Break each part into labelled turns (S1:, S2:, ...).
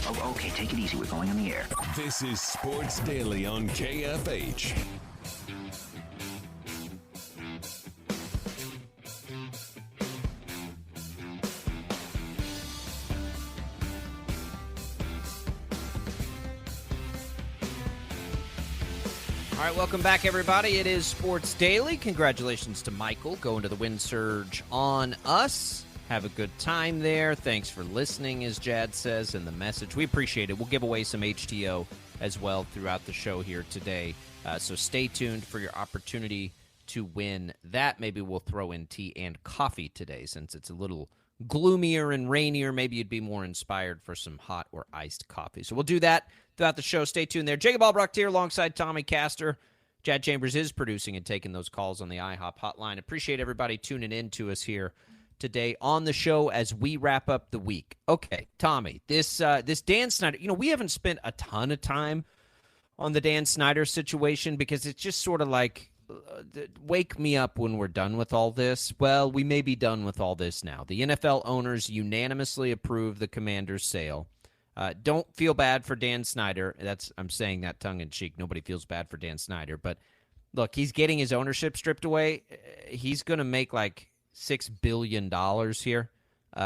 S1: Oh, okay, take it easy. We're going on the air.
S2: This is Sports Daily on KFH.
S3: All right, welcome back, everybody. It is Sports Daily. Congratulations to Michael going to the Wind Surge on us. Have a good time there. Thanks for listening, as Jad says in the message. We appreciate it. We'll give away some HTO as well throughout the show here today. So stay tuned for your opportunity to win that. Maybe we'll throw in tea and coffee today since it's a little gloomier and rainier. Maybe you'd be more inspired for some hot or iced coffee. So we'll do that throughout the show. Stay tuned there. Jacob Albrecht here alongside Tommy Castor. Jad Chambers is producing and taking those calls on the IHOP hotline. Appreciate everybody tuning in to us here today on the show as we wrap up the week. Okay, Tommy, this Dan Snyder, we haven't spent a ton of time on the Dan Snyder situation because it's just sort of like, wake me up when we're done with all this. Well, we may be done with all this now. The NFL owners unanimously approved the Commanders' sale. Don't feel bad for Dan Snyder. I'm saying that tongue-in-cheek. Nobody feels bad for Dan Snyder. But, look, he's getting his ownership stripped away. He's going to make like $6 billion here,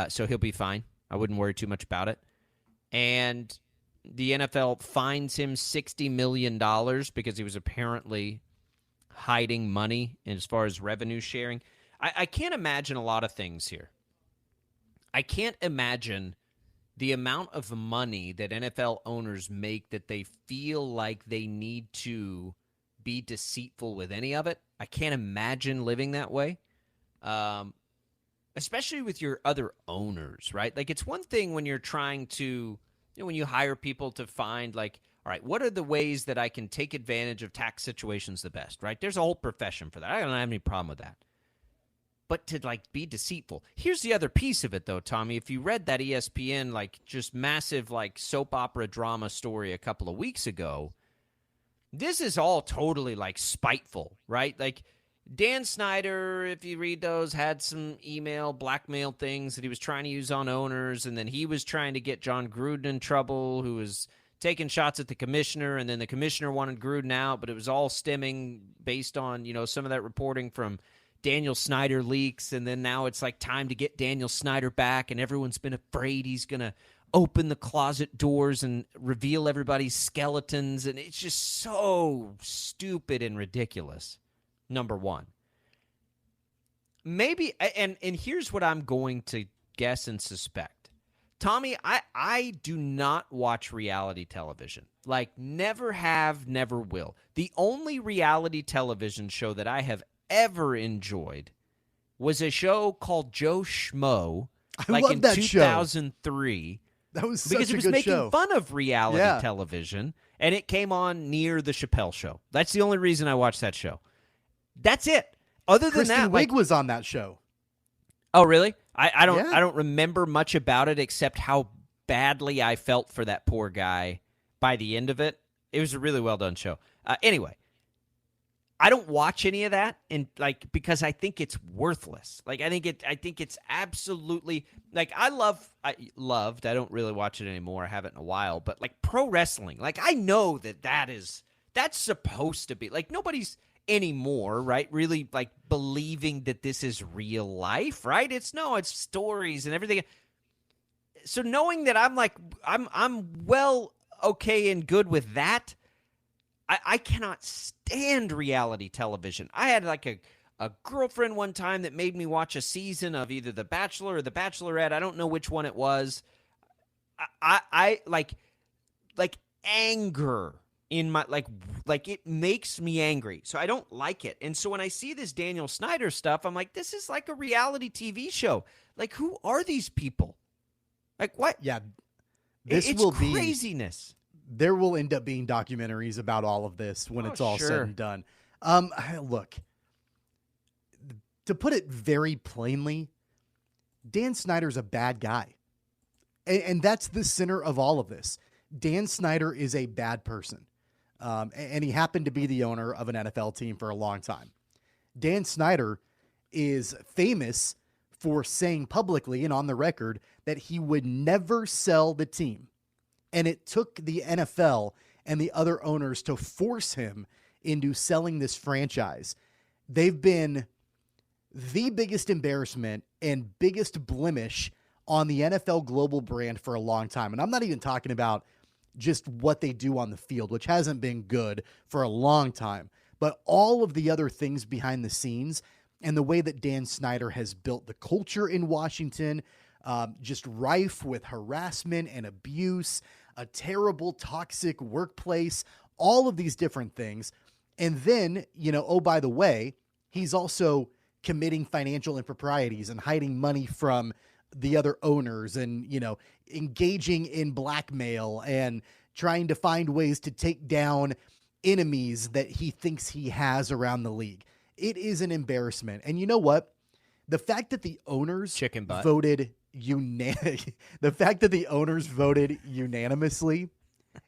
S3: so he'll be fine. I wouldn't worry too much about it. And the NFL fines him $60 million because he was apparently hiding money as far as revenue sharing. I can't imagine a lot of things here. I can't imagine the amount of money that NFL owners make that they feel like they need to be deceitful with any of it. I can't imagine living that way. Especially with your other owners, right? Like, it's one thing when you're trying to, when you hire people to find, like, all right, what are the ways that I can take advantage of tax situations the best, right? There's a whole profession for that. I don't have any problem with that. But to, like, be deceitful. Here's the other piece of it, though, Tommy. If you read that ESPN, like, just massive, like, soap opera drama story a couple of weeks ago, this is all totally, like, spiteful, right? Like, Dan Snyder, if you read those, had some email blackmail things that he was trying to use on owners, and then he was trying to get John Gruden in trouble, who was taking shots at the commissioner, and then the commissioner wanted Gruden out, but it was all stemming based on, some of that reporting from Daniel Snyder leaks, and then now it's like time to get Daniel Snyder back, and everyone's been afraid he's going to open the closet doors and reveal everybody's skeletons, and it's just so stupid and ridiculous. Number one. Maybe, and here's what I'm going to guess and suspect. Tommy, I do not watch reality television. Like, never have, never will. The only reality television show that I have ever enjoyed was a show called Joe Schmo, like in 2003.
S4: That was such a good show.
S3: Because it was making fun of reality television, and it came on near the Chappelle Show. That's the only reason I watched that show. That's it. Other than that,
S4: Kristen Wiig was on that show.
S3: Oh, really? I don't remember much about it except how badly I felt for that poor guy by the end of it. It was a really well done show. Anyway, I don't watch any of that, and because I think it's worthless. Like, I think it's absolutely, like, I loved. I don't really watch it anymore. I haven't in a while. But like pro wrestling, like, I know that's supposed to be like, nobody's anymore, right? Really, like, believing that this is real life, right? It's stories and everything. So knowing that I'm well okay and good with that, I cannot stand reality television. I had like a girlfriend one time that made me watch a season of either The Bachelor or The Bachelorette. I don't know which one it was. I like anger in my like it makes me angry. So I don't like it. And so when I see this Daniel Snyder stuff, I'm like, this is like a reality TV show. Like, who are these people? Like, what?
S4: Yeah.
S3: It's craziness.
S4: There will end up being documentaries about all of this when it's all said and done. Look, to put it very plainly, Dan Snyder's a bad guy. And that's the center of all of this. Dan Snyder is a bad person. And he happened to be the owner of an NFL team for a long time. Dan Snyder is famous for saying publicly and on the record that he would never sell the team. And it took the NFL and the other owners to force him into selling this franchise. They've been the biggest embarrassment and biggest blemish on the NFL global brand for a long time. And I'm not even talking about just what they do on the field, which hasn't been good for a long time, but all of the other things behind the scenes and the way that Dan Snyder has built the culture in Washington, just rife with harassment and abuse, a terrible, toxic workplace, all of these different things. And then, oh, by the way, he's also committing financial improprieties and hiding money from the other owners and, engaging in blackmail and trying to find ways to take down enemies that he thinks he has around the league. It is an embarrassment. And you know what? The fact that the owners voted unanimously,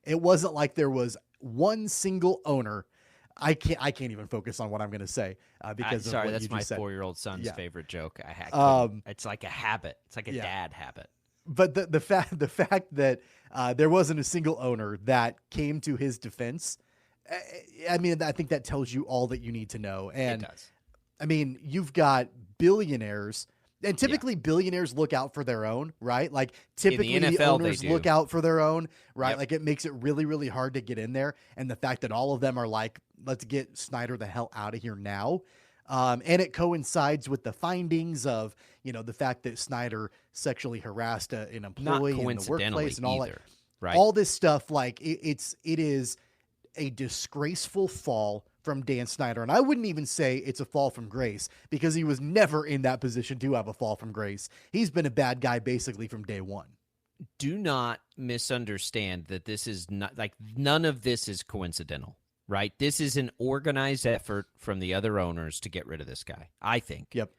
S4: it wasn't like there was one single owner. I can't even focus on what I'm going to say because of what
S3: that's
S4: you
S3: my
S4: just said.
S3: 4-year-old son's favorite joke. It's like a habit. It's like a dad habit.
S4: But the fact that there wasn't a single owner that came to his defense, I mean, I think that tells you all that you need to know. And
S3: it does.
S4: I mean, you've got billionaires, and typically billionaires look out for their own, right? Like typically
S3: in the NFL,
S4: the owners look out for their own, right?
S3: Yep.
S4: Like it makes it really, really hard to get in there. And the fact that all of them are like, let's get Snyder the hell out of here now. And it coincides with the findings of, the fact that Snyder sexually harassed an employee in the workplace and all that.
S3: Right.
S4: All this stuff, like it is a disgraceful fall from Dan Snyder. And I wouldn't even say it's a fall from grace because he was never in that position to have a fall from grace. He's been a bad guy basically from day one.
S3: Do not misunderstand that this is not like none of this is coincidental, right? This is an organized effort from the other owners to get rid of this guy, I think.
S4: Yep.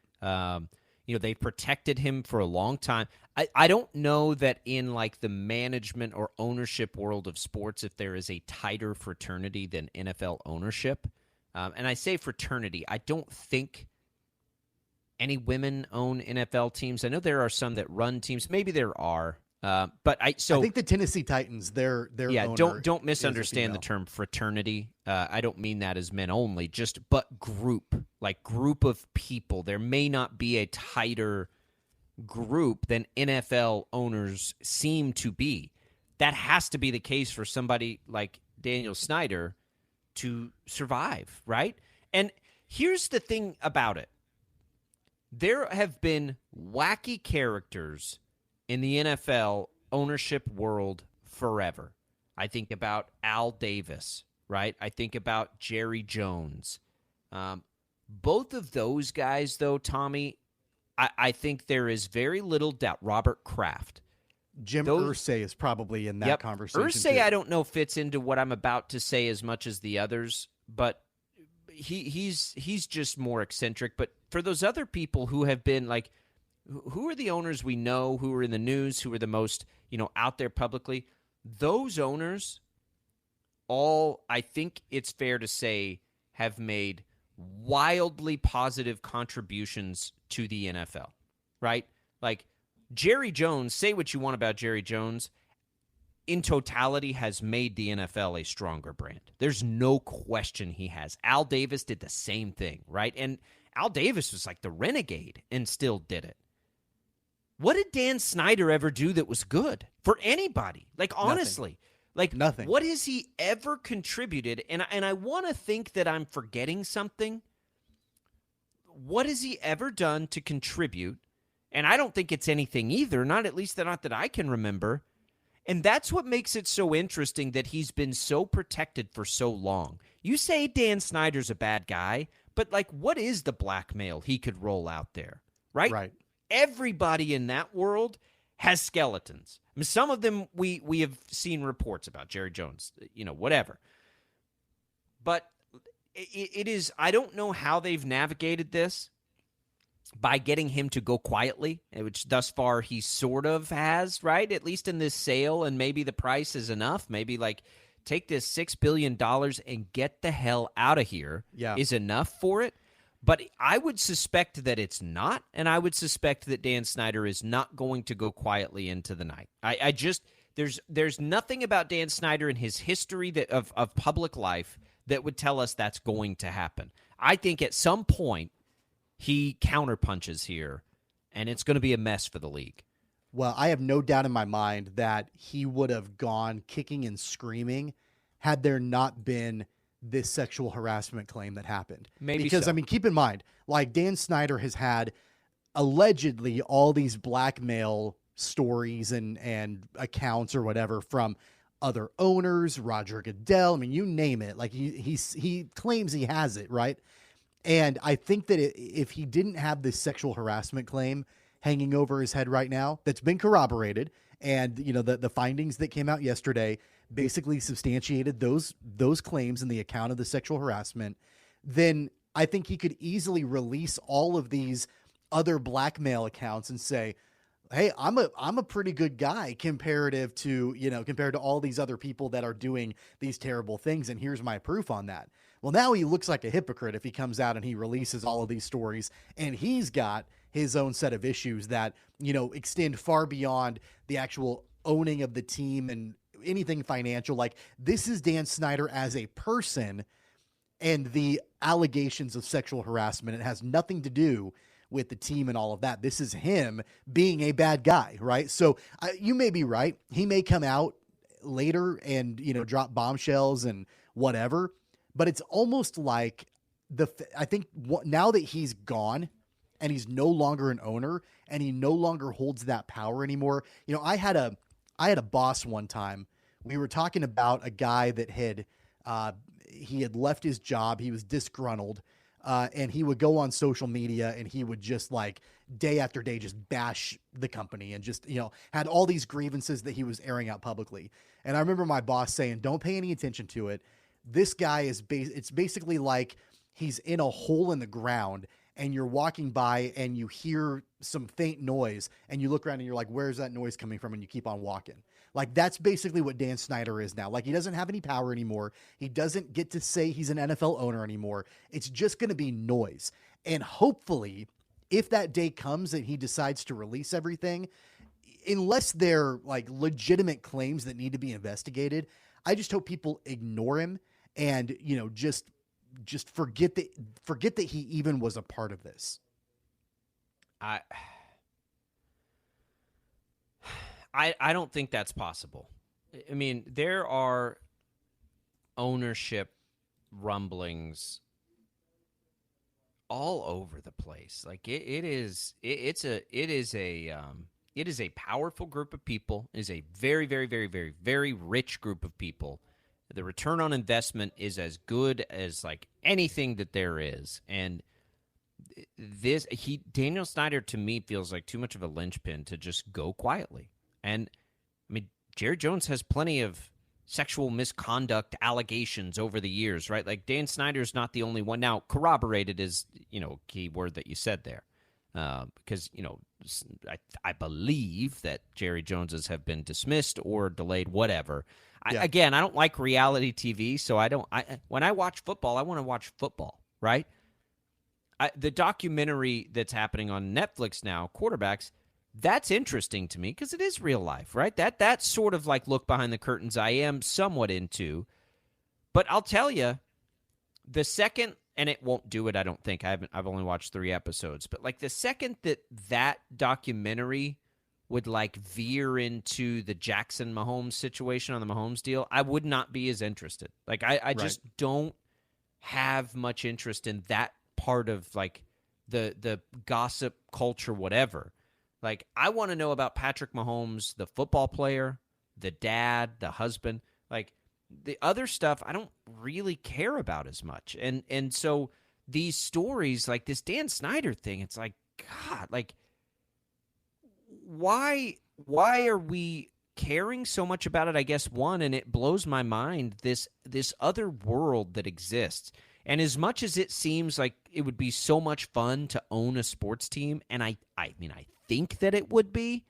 S3: They protected him for a long time. I don't know that in like the management or ownership world of sports, if there is a tighter fraternity than NFL ownership. And I say fraternity, I don't think any women own NFL teams. I know there are some that run teams. Maybe there are. But I think
S4: the Tennessee Titans, their owner
S3: don't misunderstand the term fraternity. I don't mean that as men only, but group of people. There may not be a tighter group than NFL owners seem to be. That has to be the case for somebody like Daniel Snyder to survive, right? And here's the thing about it. There have been wacky characters in the NFL ownership world forever. I think about Al Davis, right? I think about Jerry Jones. Both of those guys, though, Tommy, I think there is very little doubt. Robert Kraft.
S4: Jim Irsay is probably in that conversation.
S3: Irsay,
S4: too.
S3: I don't know, fits into what I'm about to say as much as the others, but he's just more eccentric. But for those other people who have been like, who are the owners we know, who are in the news, who are the most, out there publicly? Those owners all, I think it's fair to say, have made wildly positive contributions to the NFL, right? Like Jerry Jones, say what you want about Jerry Jones, in totality has made the NFL a stronger brand. There's no question he has. Al Davis did the same thing, right? And Al Davis was like the renegade and still did it. What did Dan Snyder ever do that was good for anybody? Like, honestly,
S4: nothing.
S3: What has he ever contributed? And I want to think that I'm forgetting something. What has he ever done to contribute? And I don't think it's anything either, not that I can remember. And that's what makes it so interesting that he's been so protected for so long. You say Dan Snyder's a bad guy, but like, what is the blackmail he could roll out there, right?
S4: Right.
S3: Everybody in that world has skeletons. I mean, some of them we have seen reports about, Jerry Jones, whatever. But it is, I don't know how they've navigated this by getting him to go quietly, which thus far he sort of has, right? At least in this sale, and maybe the price is enough. Maybe like take this $6 billion and get the hell out of here is enough for it. But I would suspect that it's not, and I would suspect that Dan Snyder is not going to go quietly into the night. There's nothing about Dan Snyder and his history of public life that would tell us that's going to happen. I think at some point he counterpunches here, and it's going to be a mess for the league.
S4: Well, I have no doubt in my mind that he would have gone kicking and screaming had there not been this sexual harassment claim that happened.
S3: Maybe
S4: because,
S3: so.
S4: I mean, keep in mind, like Dan Snyder has had allegedly all these blackmail stories and accounts or whatever from other owners, Roger Goodell. I mean, you name it. Like he claims he has it, right? And I think that if he didn't have this sexual harassment claim hanging over his head right now, that's been corroborated, and the findings that came out yesterday basically substantiated those claims in the account of the sexual harassment, then I think he could easily release all of these other blackmail accounts and say, hey, I'm a pretty good guy compared to all these other people that are doing these terrible things, and here's my proof on that. Well, now he looks like a hypocrite if he comes out and he releases all of these stories, and he's got his own set of issues that, extend far beyond the actual owning of the team and anything financial. Like, this is Dan Snyder as a person, and the allegations of sexual harassment, it has nothing to do with the team and all of that. This is him being a bad guy, right? So you may be right. He may come out later and, drop bombshells and whatever, but it's almost like I think now that he's gone and he's no longer an owner and he no longer holds that power anymore. I had a boss one time. We were talking about a guy that he had left his job. He was disgruntled. And he would go on social media and he would just like day after day just bash the company and just, had all these grievances that he was airing out publicly. And I remember my boss saying, don't pay any attention to it. This guy it's basically like he's in a hole in the ground and you're walking by and you hear some faint noise and you look around and you're like, where's that noise coming from? And you keep on walking. Like, that's basically what Dan Snyder is now. Like, he doesn't have any power anymore. He doesn't get to say he's an NFL owner anymore. It's just going to be noise. And hopefully, if that day comes and he decides to release everything, unless they're like legitimate claims that need to be investigated, I just hope people ignore him and, just forget that he even was a part of this.
S3: I don't think that's possible. I mean, there are ownership rumblings all over the place. Like it is a powerful group of people. It is a very, very, very, very, very rich group of people. The return on investment is as good as like anything that there is. And Daniel Snyder to me feels like too much of a linchpin to just go quietly. And I mean, Jerry Jones has plenty of sexual misconduct allegations over the years, right? Like Dan Snyder's not the only one. Now, corroborated is, a key word that you said there. Because, I believe that Jerry Jones's have been dismissed or delayed, whatever. Yeah. I don't like reality TV, so when I watch football, I want to watch football, right? The documentary that's happening on Netflix now, Quarterbacks, that's interesting to me because it is real life, right? That's sort of like look behind the curtains I am somewhat into. But I'll tell you, the second, and it won't do it, I don't think. I've only watched 3 episodes. But like the second that documentary would like veer into the Jackson Mahomes situation on the Mahomes deal, I would not be as interested. Like I just don't have much interest in that part of like the gossip culture, whatever. Like, I want to know about Patrick Mahomes, the football player, the dad, the husband. Like, the other stuff I don't really care about as much. And so these stories, like this Dan Snyder thing, it's like, God, like, why are we caring so much about it? I guess, one, and it blows my mind, this other world that exists. And as much as it seems like it would be so much fun to own a sports team, and I think that it would it be?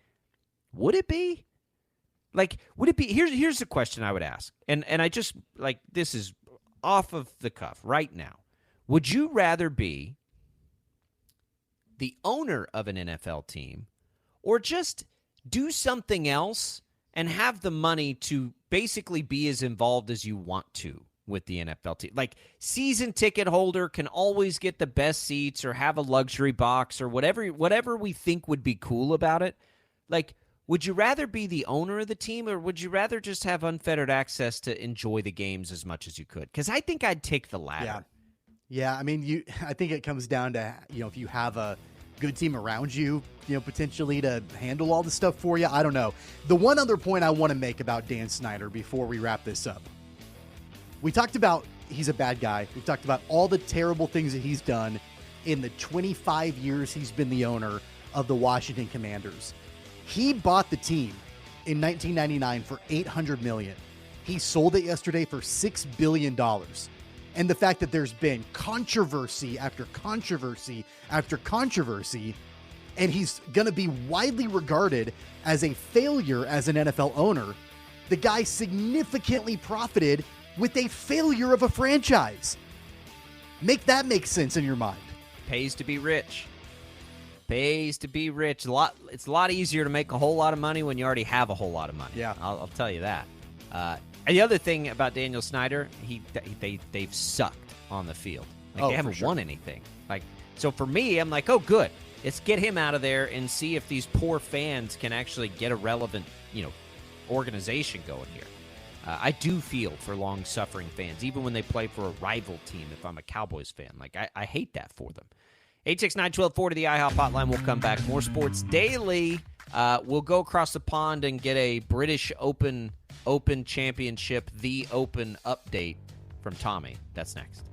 S3: Like, would it be? Here's the question I would ask. And I just, like, this is off of the cuff right now. Would you rather be the owner of an NFL team or just do something else and have the money to basically be as involved as you want to with the NFL team. Like, season ticket holder can always get the best seats or have a luxury box or whatever we think would be cool about it. Like, would you rather be the owner of the team, or would you rather just have unfettered access to enjoy the games as much as you could? Because I think I'd take the latter.
S4: Yeah. I mean, I think it comes down to, if you have a good team around you, potentially to handle all the stuff for you. I don't know. The one other point I want to make about Dan Snyder before we wrap this up. We talked about he's a bad guy. We talked about all the terrible things that he's done in the 25 years he's been the owner of the Washington Commanders. He bought the team in 1999 for $800 million. He sold it yesterday for $6 billion. And the fact that there's been controversy after controversy after controversy, and he's going to be widely regarded as a failure as an NFL owner, the guy significantly profited with a failure of a franchise. Make that make sense in your mind.
S3: Pays to be rich. Pays to be rich. It's a lot easier to make a whole lot of money when you already have a whole lot of money.
S4: Yeah,
S3: I'll tell you that. And the other thing about Daniel Snyder, they've sucked on the field. Like, they haven't won anything. Like, so for me, I'm like, oh, good. Let's get him out of there and see if these poor fans can actually get a relevant, organization going here. I do feel for long-suffering fans, even when they play for a rival team, if I'm a Cowboys fan. Like, I hate that for them. 869-1240, the IHOP hotline. Will come back. More Sports Daily. We'll go across the pond and get a British Open Championship, the Open update from Tommy. That's next.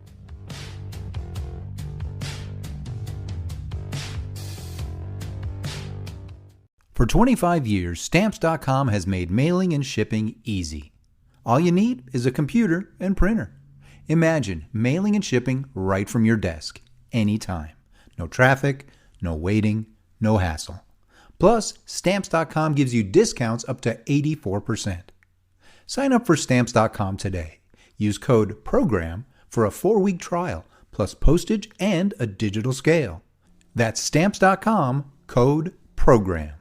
S5: For 25 years, Stamps.com has made mailing and shipping easy. All you need is a computer and printer. Imagine mailing and shipping right from your desk, anytime. No traffic, no waiting, no hassle. Plus, Stamps.com gives you discounts up to 84%. Sign up for Stamps.com today. Use code PROGRAM for a 4-week trial, plus postage and a digital scale. That's Stamps.com, code PROGRAM.